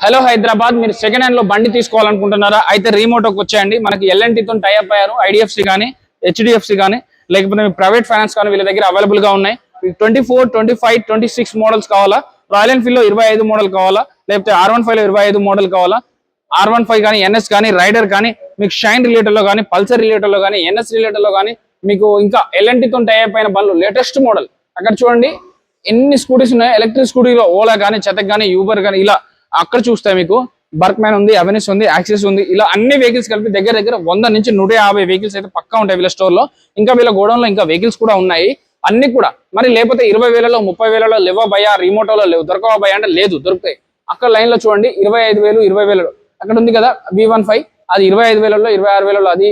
Hello Hyderabad, మీరు second hand లో బండి తీసుకోవాలనుకుంటున్నారా? అయితే రీమోటోకి వచ్చేయండి. మనకి ఎల్ఎన్టీతో టైఅప్ అయ్యారు. ఐడిఎఫ్సి కానీ హెచ్డిఎఫ్సి కానీ లేకపోతే ప్రైవేట్ ఫైనాన్స్ కానీ వీళ్ళ దగ్గర అవైలబుల్ గా ఉన్నాయి. 24, 25, 26 మోడల్స్ కావాలా? రాయల్ ఎన్ఫీల్డ్ లో 25 మోడల్ కావాలా? లేకపోతే R15 లో 25 మోడల్ కావాలా? R15 కానీ ఎన్ఎస్ కానీ రైడర్ కానీ మీకు షైన్ రిలేటెడ్ లో కానీ పల్సర్ రిలేటెడ్ లో కానీ ఎన్ఎస్ రిలేటెడ్ లో కానీ మీకు ఇంకా ఎల్ఎన్టీతో టైఅప్ అయిన బండ్లు లేటెస్ట్ మోడల్ అక్కడ చూడండి. ఎన్ని స్కూటీస్ ఉన్నాయి. ఎలక్ట్రిక్ స్కూటీలో ఓలా కానీ చెతక్ కానీ యూబర్ కానీ ఇలా అక్కడ చూస్తే మీకు బర్క్ మ్యాన్ ఉంది, అవెనిస్ ఉంది, యాక్సిస్ ఉంది. ఇలా అన్ని వెహికల్స్ కలిపి దగ్గర 100 నుంచి 150 వెహికల్స్ అయితే పక్కా ఉంటాయి వీళ్ళ స్టోర్ లో. ఇంకా వీళ్ళ గోడౌన్ లో ఇంకా వెహికల్స్ కూడా ఉన్నాయి. అన్ని కూడా మరి లేకపోతే 20,000లో 30,000లో లేవా భయ్యా, రిమోటోలో లేవు, దొరకవా భయ్యా అంటే లేదు, దొరుకుతాయి. అక్కడ లైన్ లో చూడండి 25,000, 20,000 అక్కడ ఉంది కదా V15, అది 25,000లో 26,000లో. అది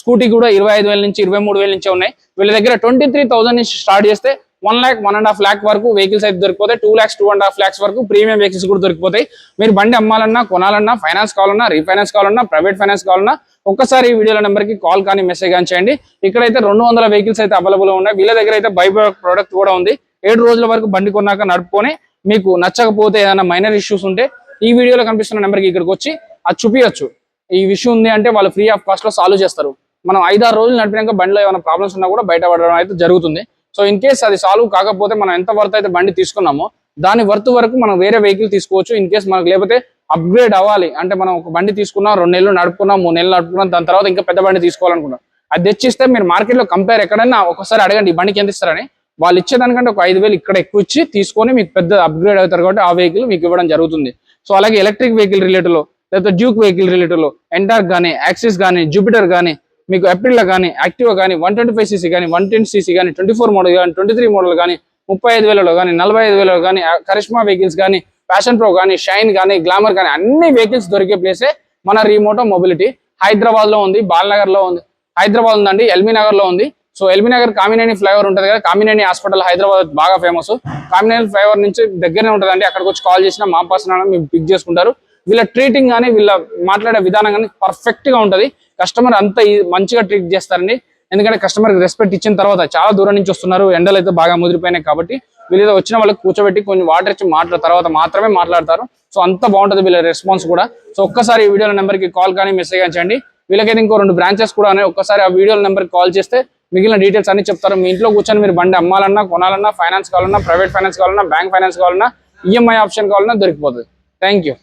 స్కూటీ కూడా 25,000 నుంచి 23,000 నుంచే ఉన్నాయి. వీళ్ళ దగ్గర 23,000 నుంచి స్టార్ట్ చేస్తే 1 lakh, 1.5 lakh వరకు వెహికల్స్ అయితే దొరికిపోతాయి. 2 lakhs, 2.5 lakhs వరకు ప్రీమియం వెహికల్స్ కూడా దొరికిపోతాయి. మీరు బండి అమ్మాలన్నా, కొనాలన్నా, ఫైనాన్స్ కావాలన్నా, రీఫైనాన్స్ కావాలన్నా, ప్రైవేట్ ఫైనాన్స్ కావాలన్నా ఒక్కసారి ఈ వీడియోల నెంబర్కి కాల్ కానీ మెసేజ్ కానీ చేయండి. ఇక్కడైతే 200 వెహికల్స్ అయితే అవైలబుల్ ఉన్నాయి. వీళ్ళ దగ్గర అయితే బైబ్యాక్ ప్రోడక్ట్ కూడా ఉంది. 7 రోజుల వరకు బండి కొన్నాక నడుపుకొని మీకు నచ్చకపోతే ఏదైనా మైనర్ ఇష్యూస్ ఉంటే ఈ వీడియోలో కనిపిస్తున్న నెంబర్కి ఇక్కడికి వచ్చి అది చూపించచ్చు. ఈ విషయం ఉంది అంటే వాళ్ళు ఫ్రీ ఆఫ్ కాస్ట్ లో సాల్వ్ చేస్తారు. మనం 5-6 రోజులు నడిపినాక బండిలో ఏమైనా ప్రాబ్లమ్స్ ఉన్నా కూడా బయట పడడం అయితే జరుగుతుంది. సో ఇన్ కేస్ అది సాల్వ్ కాకపోతే మనం ఎంత వర్త్ అయితే బండి తీసుకున్నామో దాని వర్త్ వరకు మనం వేరే వెహికల్ తీసుకోవచ్చు. ఇన్ కేస్ మనకు లేకపోతే అప్గ్రేడ్ అవ్వాలి అంటే మనం ఒక బండి తీసుకున్నాం, 2 నెలలు నడుపుకున్నాం, 3 నెలలు నడుపుకున్నాం, దాని తర్వాత ఇంకా పెద్ద బండి తీసుకోవాలనుకున్నాం, అది తెచ్చిస్తే మీరు మార్కెట్ లో కంపేర్ ఎక్కడైనా ఒకసారి అడగండి ఈ బండికి ఎంత ఇస్తారని. వాళ్ళు ఇచ్చేదానికంటే ఒక 5,000 ఇక్కడ ఎక్కువ ఇచ్చి తీసుకొని మీకు పెద్ద అప్గ్రేడ్ అవుతారు కాబట్టి ఆ వెహికల్ మీకు ఇవ్వడం జరుగుతుంది. సో అలాగే ఎలక్ట్రిక్ వెహికల్ రిలేటెడ్ లో లేకపోతే డ్యూక్ వెహికల్ రిలేటెడ్ లో ఎంటార్క్ కానీ, యాక్సిస్ కానీ, జూపిటర్ కానీ, మీకు ఏప్రిల్ కానీ, యాక్టివా కానీ, 125cc కానీ, 110cc కానీ, 24 మోడల్ కానీ, 23 మోడల్ కానీ, 35,000లో కానీ, 45,000లో కానీ, కరిష్మా వెహికల్స్ కానీ, ప్యాషన్ ప్రో కానీ, షైన్ కానీ, గ్లామర్ కానీ అన్ని వెహికల్స్ దొరికే ప్లేసే మన రీమోటో మొబిలిటీ. హైదరాబాద్ లో ఉంది, బాలనగర్ లో ఉంది, హైదరాబాద్ ఉందండి, ఎల్బీ నగర్ లో ఉంది. So LB Nagar Kamineni flyover ఉంటుంది కదా, కామినేని హాస్పిటల్ హైదరాబాద్ బాగా ఫేమస్. కామినేని ఫ్లైఓవర్ నుంచి దగ్గరనే ఉంటుందండి. అక్కడికి వచ్చి కాల్ చేసినా మా పర్సన్ మీరు పిక్ చేసుకుంటారు. వీళ్ళ ట్రీటింగ్ కానీ వీళ్ళ మాట్లాడే విధానం కానీ పర్ఫెక్ట్ గా ఉంటది. కస్టమర్ అంతా మంచిగా ట్రీట్ చేస్తారండి. ఎందుకంటే కస్టమర్ కి రెస్పెక్ట్ ఇచ్చిన తర్వాత చాలా దూరం నుంచి వస్తున్నారు, ఎండలు అయితే బాగా ముదిరిపోయినాయి కాబట్టి వీళ్ళు వచ్చిన వాళ్ళకి కూర్చోబెట్టి కొంచెం వాటర్ ఇచ్చి తర్వాత మాత్రమే మాట్లాడతారు. సో అంత బాగుంటది వీళ్ళ రెస్పాన్స్ కూడా. సో ఒక్కసారి ఈ వీడియో నెంబర్ కి కాల్ కానీ మెసేజ్ కానీ చేయండి. వీళ్ళకైతే ఇంకో 2 బ్రాంచెస్ కూడా ఉన్నాయి. ఒక్కసారి ఆ వీడియో నెంబర్ కాల్ చేస్తే మిగిలిన డీటెయిల్స్ అన్ని చెప్తారు. మీ ఇంట్లో కూర్చొని మీరు బండి అమ్మాలన్నా, కొనాలన్నా, ఫైనాన్స్ కావాలన్నా, ప్రైవేట్ ఫైనాన్స్ కావాలన్నా, బ్యాంక్ ఫైనాన్స్ కావాలన్నా, ఈఎంఐ ఆప్షన్ కావాలన్నా దొరికిపోతుంది. Thank you.